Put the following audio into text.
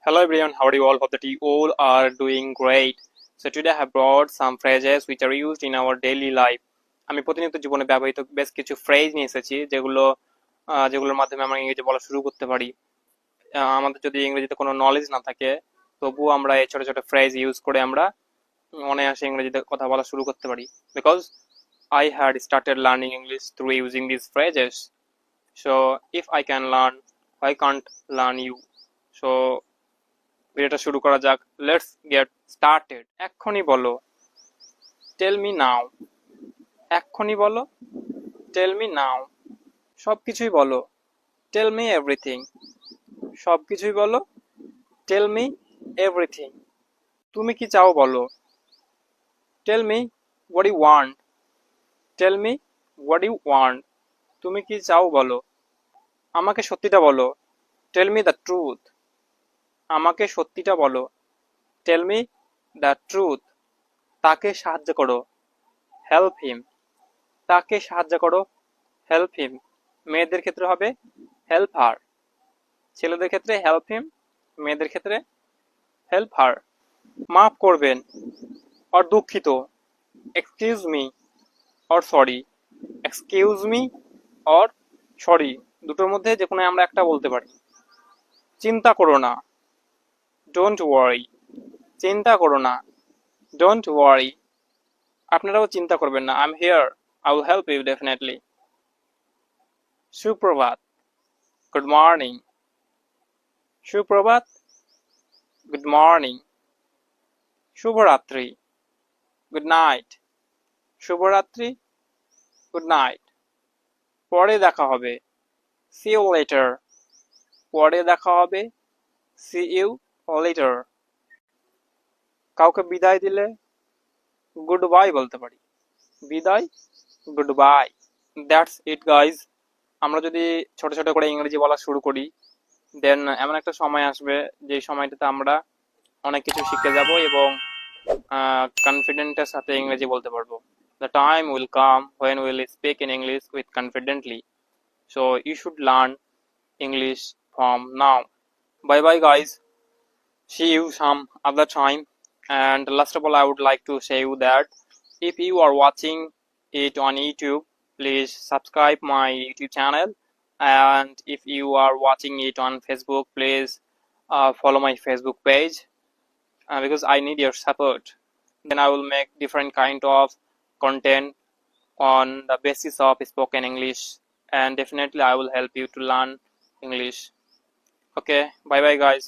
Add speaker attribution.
Speaker 1: Hello everyone, how are you all? Hope that you all are doing great. So today I have brought some phrases which are used in our daily life. আমি প্রতিনিয়ত জীবনে ব্যবহৃত বেশ কিছু phrase নিয়ে এসেছি যেগুলোর মাধ্যমে আমরা ইংরেজি বলা শুরু করতে পারি। আমাদের যদি ইংরেজিতে কোনো নলেজ না থাকে তবুও আমরা এই ছোট ছোট ফ্রেজ ইউজ করে আমরা অনায়াসে ইংরেজিতে কথা বলা শুরু করতে পারি। Because I had started learning English through using these phrases. So if I can learn, why can't learn you? So ভিডিওটা শুরু করা যাক। Let's get started. এক্ষুনি বলো, টেল মি নাও। এক্ষুনি বলো, টেল মি নাও। সবকিছুই বলো, টেল মি এভরিথিং। সবকিছুই বলো, টেল মি এভরিথিং। তুমি কি চাও বলো, tell me what you want. Tell me what you want. তুমি কি চাও বলো। আমাকে সত্যিটা বলো, টেল মি দ্য ট্রুথ। আমাকে সত্যিটা বলো, টেল মি দ্য ট্রুথ। তাকে সাহায্য করো, হেল্প হিম। তাকে সাহায্য করো, হেল্প হিম। মেয়েদের ক্ষেত্রে হবে হেল্প হার, ছেলেদের ক্ষেত্রে হেল্প হিম, মেয়েদের ক্ষেত্রে হেল্প হার। মাফ করবেন অর দুঃখিত, excuse me or sorry. Excuse me or sorry, দুটোর মধ্যে যে কোনো আমরা একটা বলতে পারি। চিন্তা করো না, ডোন্ট ওয়ারি। চিন্তা করো না, ডোন্ট ওয়ারি। আপনারাও চিন্তা করবেন না, I am here, I will help you definitely. সুপ্রভাত, গুড মর্নিং। সুপ্রভাত, গুড মর্নিং। শুভরাত্রি, গুড নাইট। শুভরাত্রি, গুড নাইট। পরে দেখা হবে, সি ইউ লেটার। পরে দেখা হবে, সি ইউ লেটার। কাউকে বিদায় দিলে গুড বাই বলতে পারি, বিদায়, good bye. That's it guys. আমরা যদি ছোট ছোট করে ইংরেজি বলা শুরু করি, দেন এমন একটা সময় আসবে যে সময়টাতে আমরা অনেক কিছু শিখে যাব এবং কনফিডেন্টের সাথে ইংরেজি বলতে পারবো। The time will come when we will speak in English with confidently. So you should learn English from now. Bye bye guys. See you some other time. And last of all, I would like to say you that if you are watching it on YouTube, please subscribe my YouTube channel. And if you are watching it on Facebook, please follow my Facebook page because I need your support. Then I will make different kind of content on the basis of spoken English, and definitely I will help you to learn English. Okay, bye bye guys.